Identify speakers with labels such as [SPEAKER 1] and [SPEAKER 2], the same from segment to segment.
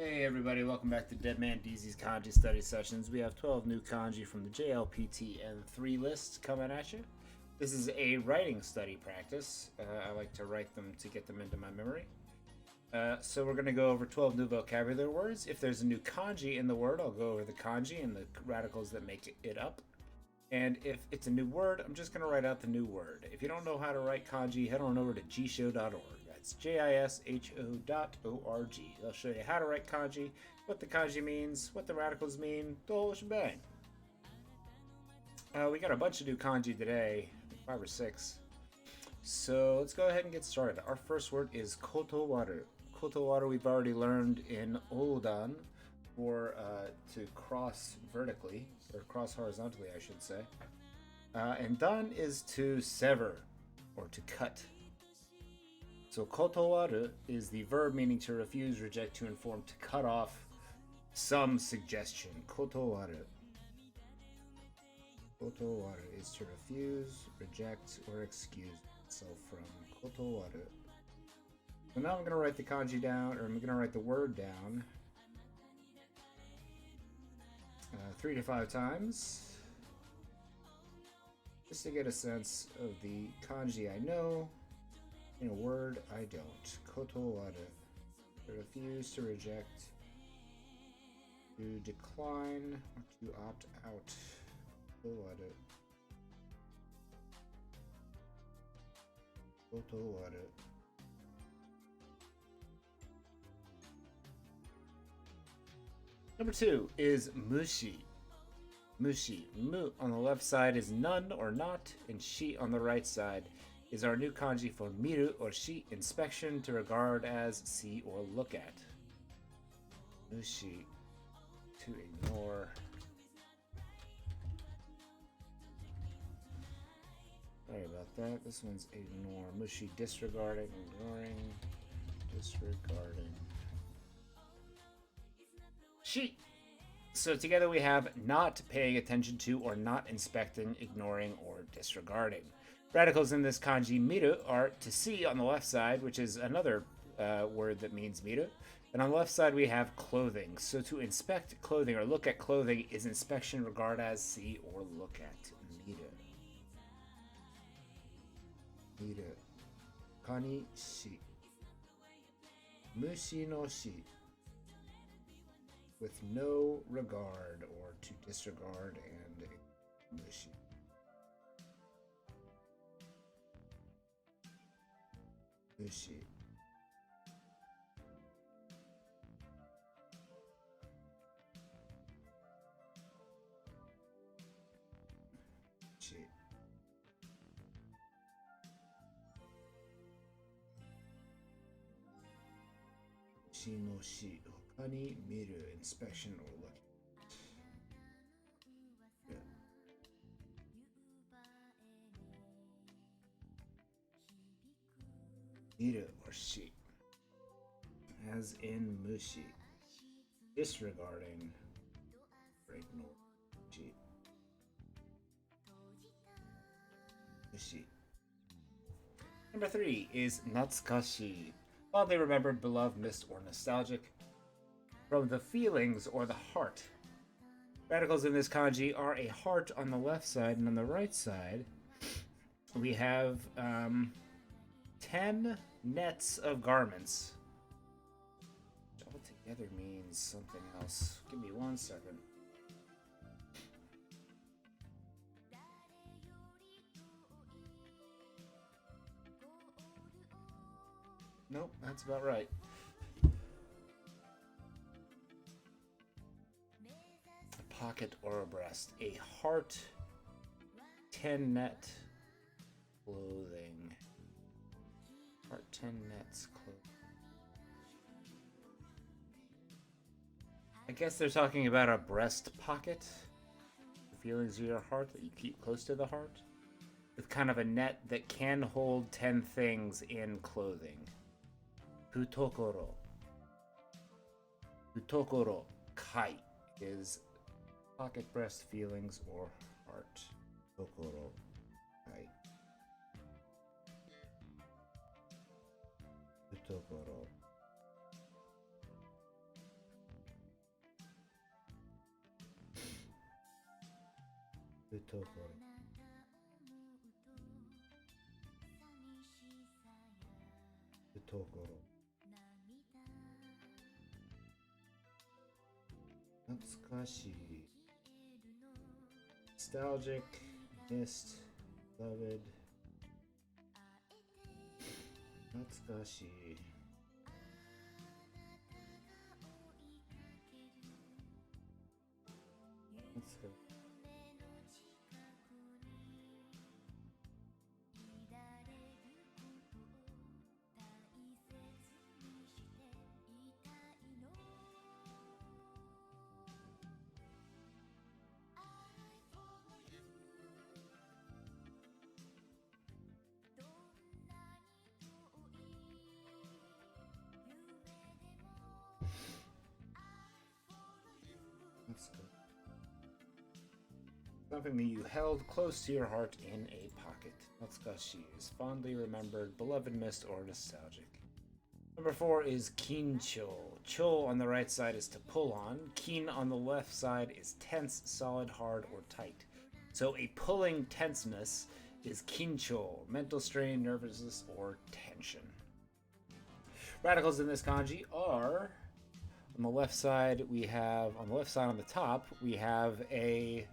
[SPEAKER 1] Hey everybody, welcome back to Dead Man DZ's Kanji Study Sessions. We have 12 new kanji from the JLPT N3 list coming at you. This is a writing study practice. I like to write them to get them into my memory. So we're going to go over 12 new vocabulary words. If there's a new kanji in the word, I'll go over the kanji and the radicals that make it up. And if it's a new word, I'm just going to write out the new word. If you don't know how to write kanji, head on over to jisho.org. That's jisho.org. They'll show you how to write kanji, what the kanji means, what the radicals mean, the whole shebang. We got a bunch of new kanji today, 5 or 6. So let's go ahead and get started. Our first word is kotowaru. Kotowaru we've already learned in Odan, for to cross vertically, or cross horizontally, I should say. And dan is to sever, or to cut. So kotowaru is the verb meaning to refuse, reject, to inform, to cut off some suggestion. Kotowaru. Kotowaru is to refuse, reject, or excuse itself from. Kotowaru. So now I'm going to write the kanji down, or I'm going to write the word down 3 to 5 times, just to get a sense of the kanji I know in a word I don't. Kotowaru. To refuse, to reject, to decline, or to opt out. Kotowaru. Kotowaru. Number 2 is mushi. Mushi. Mu on the left side is none or not, and shi on the right side is our new kanji for miru or shi, inspection, to regard as, see, or look at. Mushi, to ignore. Sorry about that. This one's ignore. Mushi, disregarding, ignoring, disregarding. Shi. So together we have not paying attention to, or not inspecting, ignoring, or disregarding. Radicals in this kanji miru are to see on the left side, which is another word that means miru. And on the left side we have clothing. So to inspect clothing or look at clothing is inspection, regard as, see, or look at. Miru. Miru. Kani shi. Mushi no shi. With no regard, or to disregard, and mushi. Mushi. Mushi. Mushi no shi. Hokani miru, inspection or look. Yeah. Miru or shi, as in mushi, disregarding or ignore. Shi. Mushi. Number 3 is natsukashi. Fondly remembered, beloved, missed, or nostalgic. From the feelings or the heart. Radicals in this kanji are a heart on the left side, and on the right side we have 10 nets of garments, which altogether means something else. Give me 1 second. Nope, that's about right. Pocket or a breast. A heart, 10 net, clothing. Heart, 10 nets, clothing. I guess they're talking about a breast pocket. The feelings of your heart that you keep close to the heart. With kind of a net that can hold 10 things in clothing. Futokoro. Futokoro kai is pocket, breast, feelings, or heart. Kokoro. Kai. Futokoro. Futokoro. Futokoro. Natsukashi. Nostalgic. Missed. Beloved. Natsukashi. Natsukashi. That's good. Something that you held close to your heart in a pocket. Natsukashi is fondly remembered, beloved, missed, or nostalgic. Number 4 is kincho. Cho on the right side is to pull on. Kin on the left side is tense, solid, hard, or tight. So a pulling tenseness is kincho, mental strain, nervousness, or tension. Radicals in this kanji are on the left side on the top we have a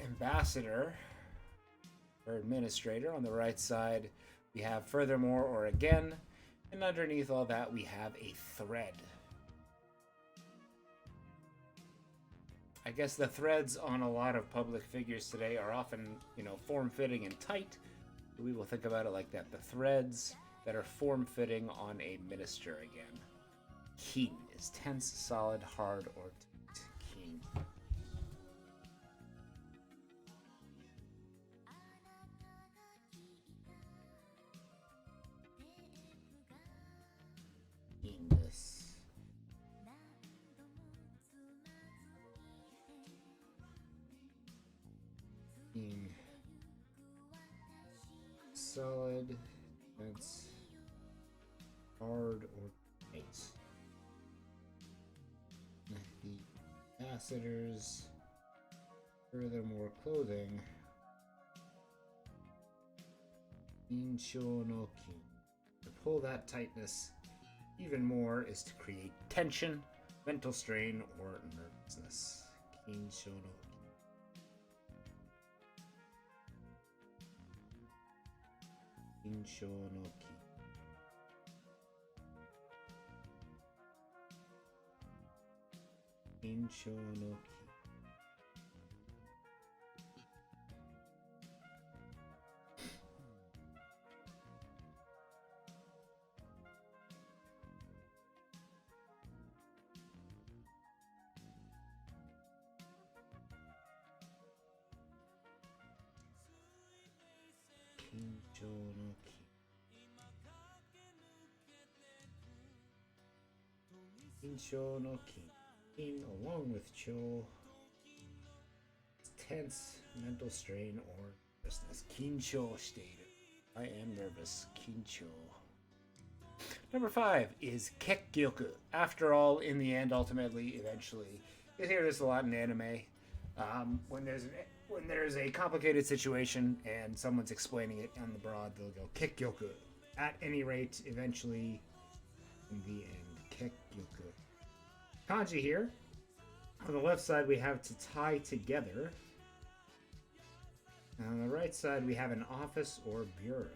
[SPEAKER 1] ambassador or administrator. On the right side we have furthermore or again, and underneath all that we have a thread. I guess the threads on a lot of public figures today are often, form-fitting and tight. We will think about it like that. The threads that are form-fitting on a minister again. Kin is tense, solid, hard, or tight. Kin. Kinness. Kin. Solid, tense, hard, or tight. The ambassadors, furthermore clothing. Insho no kin. To pull that tightness even more is to create tension, mental strain, or nervousness. Kinsho no kin. Kinsho no kin. Kinsho no kin. Kinsho no kin. Kinsho no kin. Kin along with cho. Tense, mental strain, or nervousness. Kinsho shiteiru. I am nervous. Kinsho. Number 5 is kekkyoku. After all, in the end, ultimately, eventually. You hear this a lot in anime. When there's a complicated situation and someone's explaining it on the broad, they'll go kekkyoku. At any rate, eventually, in the end, kekkyoku. Kanji here. On the left side, we have to tie together. And on the right side, we have an office or bureau.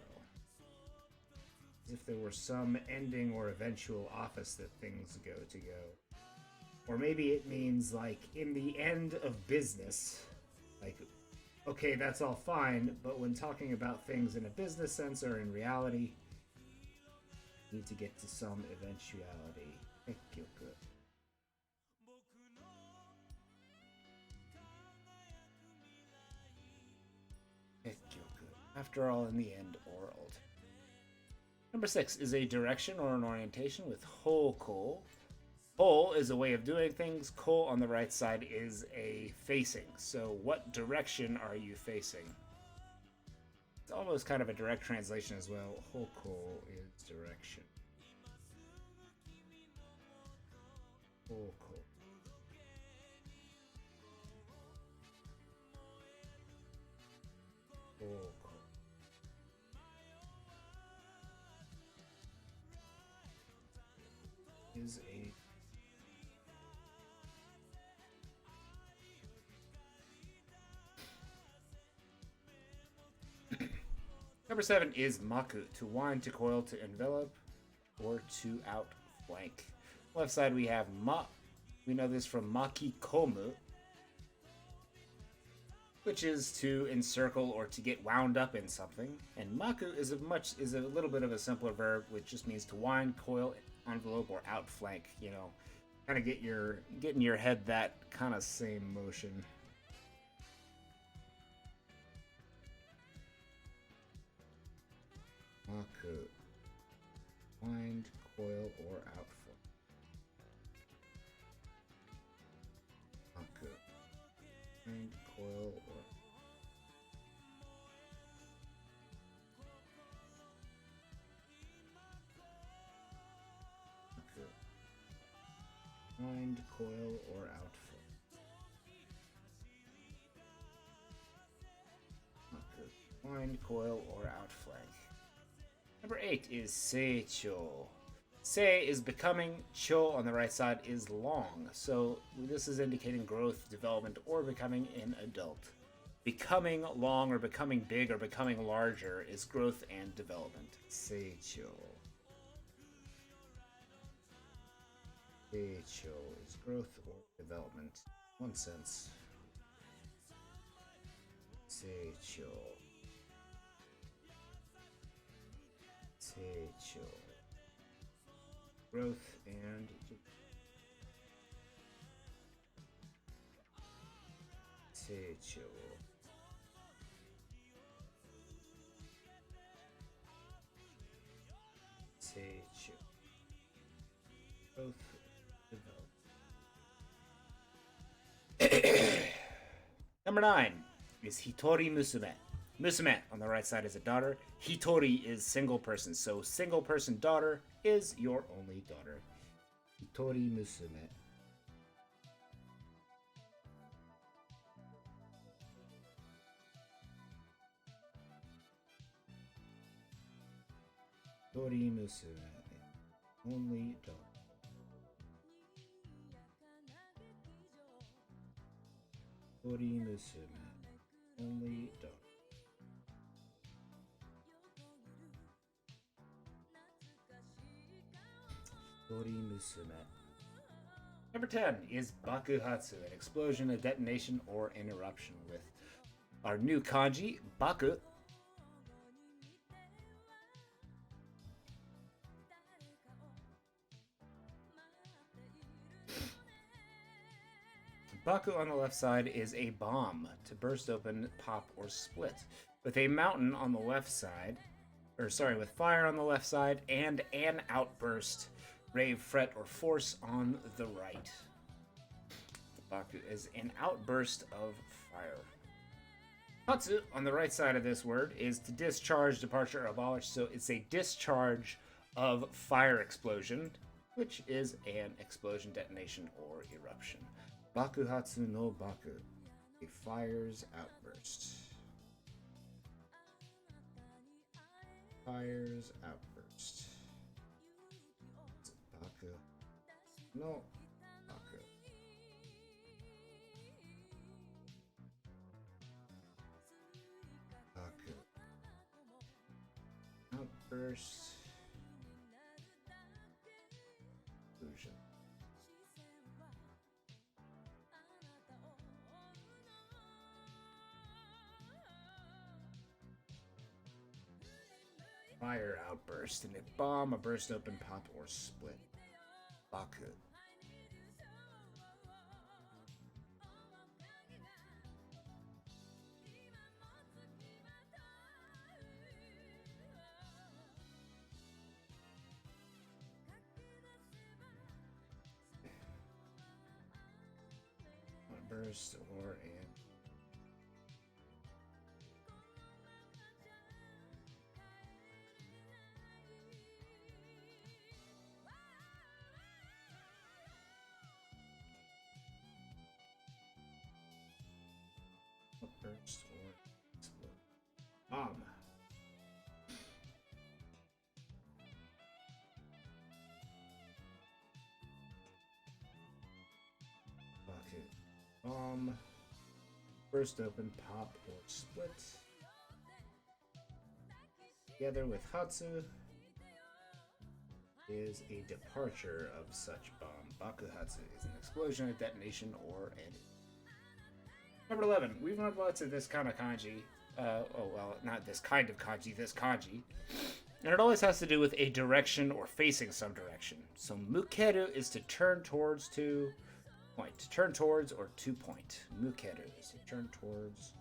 [SPEAKER 1] As if there were some ending or eventual office that things go to go. Or maybe it means, like, in the end of business. Like, okay, that's all fine, but when talking about things in a business sense or in reality, you need to get to some eventuality. Kekkyoku. After all, in the end, world. Number 6 is a direction or an orientation with hoko. Hol is a way of doing things. Ko on the right side is a facing. So what direction are you facing? It's almost kind of a direct translation as well. Hoko is direction. Hoko. Oko is a Number 7 is maku, to wind, to coil, to envelop, or to outflank. Left side we have ma. We know this from maki komu, which is to encircle or to get wound up in something. And maku is a little bit of a simpler verb, which just means to wind, coil, envelope, or outflank. You know, kind of get in your head that kind of same motion. Maku, wind, coil, or outflank. Maku, wind, coil, or wind, coil, or outflank. Wind, coil, or outflank. Number 8 is seicho. Sei is becoming, cho on the right side is long. So this is indicating growth, development, or becoming an adult. Becoming long or becoming big or becoming larger is growth and development. Seicho. Seicho is growth or development. One sense. Seicho. Seicho. Growth and Seicho. Seicho. Growth, development. Number 9 is Hitori Musume. Musume on the right side is a daughter. Hitori is single person. So single person daughter is your only daughter. Hitori Musume. Hitori Musume. Only daughter. Hitori Musume. Only daughter. Number 10 is bakuhatsu, an explosion, a detonation, or an eruption, with our new kanji, baku. Baku on the left side is a bomb, to burst open, pop, or split, with a mountain on the left side, with fire on the left side, and an outburst, rave, fret, or force on the right. The Baku is an outburst of fire. Hatsu on the right side of this word is to discharge, departure, abolish, so it's a discharge of fire explosion, which is an explosion, detonation, or eruption. Bakuhatsu no Baku, a fire's outburst. Fire's outburst. Baku no Baku. Baku. Outburst. Illusion. Fire outburst, and a bomb, a burst open, pop, or split. Baku. A burst or an burst or explode. Burst open, pop, or split. Together with Hatsu is a departure of such bomb. Bakuhatsu is an explosion, a detonation, or an... Number 11. We've learned lots of this kind of kanji. Not this kind of kanji, this kanji. And it always has to do with a direction or facing some direction. So mukeru is to turn towards, to point. To turn towards or to point. Mukeru is to turn towards.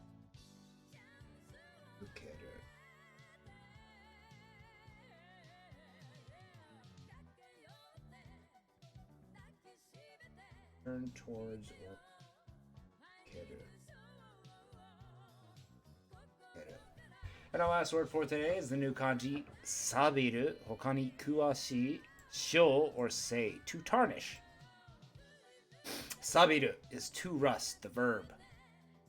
[SPEAKER 1] Mukeru. Turn towards or mukeru. And our last word for today is the new kanji sabiru, hokani kuwashi, sho, or sei, to tarnish. Sabiru is to rust, the verb.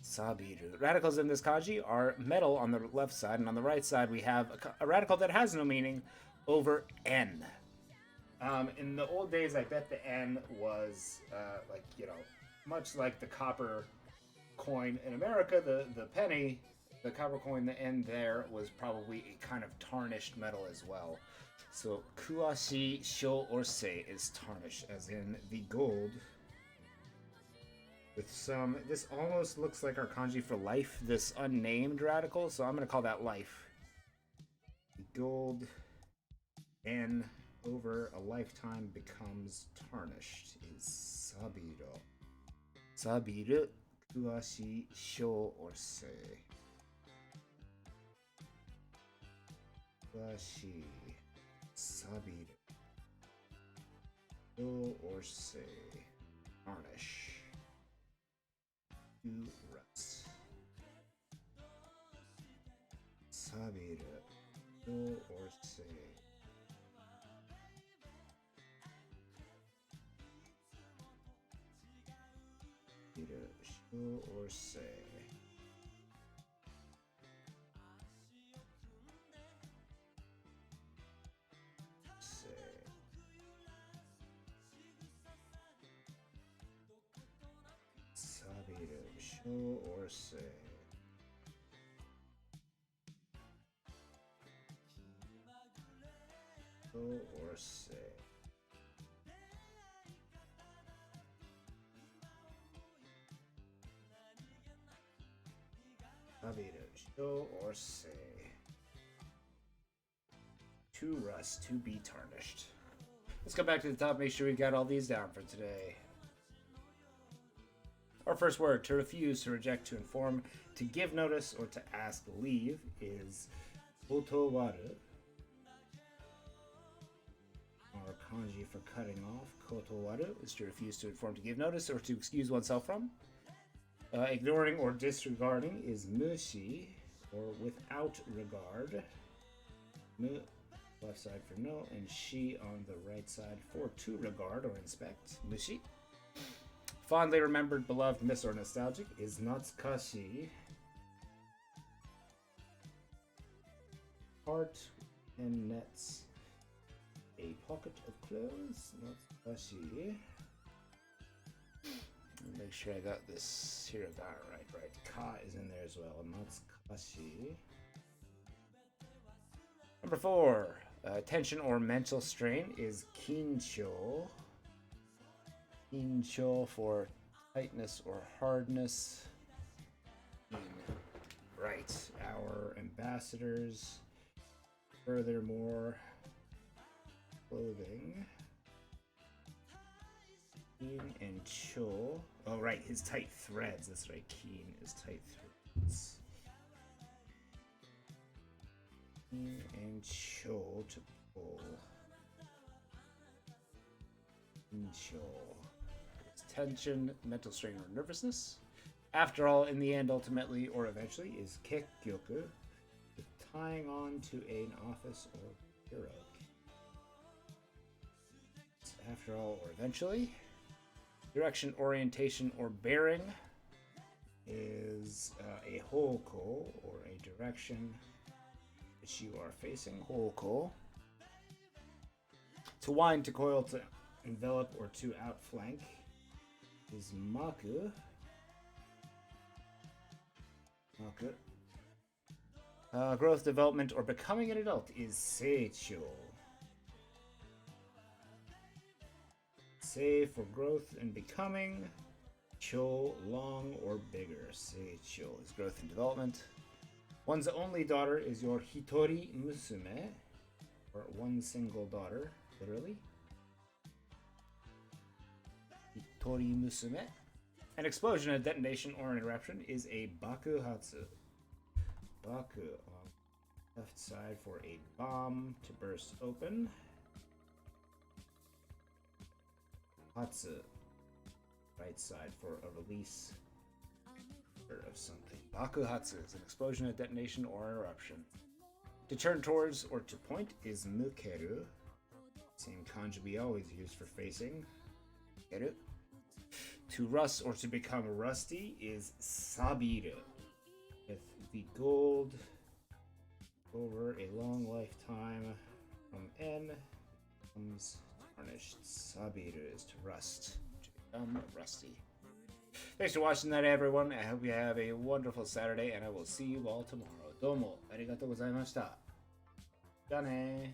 [SPEAKER 1] Sabiru. Radicals in this kanji are metal on the left side, and on the right side we have a radical that has no meaning over n. In the old days, I bet the n was much like the copper coin in America, the penny. The copper coin, the end there, was probably a kind of tarnished metal as well. So, kuwashi, sho, or sei is tarnished, as in the gold. With some... This almost looks like our kanji for life, this unnamed radical, so I'm going to call that life. The gold N over a lifetime becomes tarnished is sabiru. Sabiru, kuwashi, sho, or sei. Kuwashi, sabiru, sho, or sei, tarnish, to rust. Sabiru, sho, or sei. Sabiru, sho, or sei. Sho or sei. Sho or sei. Sabiru, sho or sei. To rust, to be tarnished. Let's go back to the top, make sure we got all these down for today. Our first word, to refuse, to reject, to inform, to give notice, or to ask leave, is kotowaru. Our kanji for cutting off, kotowaru, is to refuse, to inform, to give notice, or to excuse oneself from. Ignoring or disregarding is mushi, or without regard. Mu, left side for no, and shi on the right side for to regard or inspect. Mushi. Fondly remembered, beloved, miss, or nostalgic is natsukashi. Heart and nets. A pocket of clothes. Natsukashi. Make sure I got this hiragana right. Ka is in there as well. Natsukashi. Number 4. Tension or mental strain is kincho. Kincho for tightness or hardness. Right, our ambassadors. Furthermore, clothing. Keen and cho. Oh, right, his tight threads. That's right, keen is tight threads. Keen and cho to pull. Kincho. Tension, mental strain, or nervousness. After all, in the end, ultimately, or eventually, is kekkyoku, tying on to an office or bureau. After all, or eventually. Direction, orientation, or bearing is a hoko, or a direction which you are facing. Hoko. To wind, to coil, to envelop, or to outflank is maku. Not good. Growth, development, or becoming an adult is seicho. Sei for growth and becoming. Cho, long or bigger. Seicho is growth and development. One's only daughter is your hitori musume, or one single daughter, literally. Hitori musume. An explosion, a detonation, or an eruption is a bakuhatsu. Baku on left side for a bomb to burst open. Hatsu, right side for a release of something. Bakuhatsu is an explosion, a detonation, or an eruption. To turn towards or to point is mukeru. Same kanji we always use for facing. Mukeru. To rust or to become rusty is sabiru. With the gold over a long lifetime from N becomes tarnished. Sabiru is to rust, to become rusty. Thanks for watching that, everyone. I hope you have a wonderful Saturday, and I will see you all tomorrow. Domo arigatou gozaimashita. Ja ne.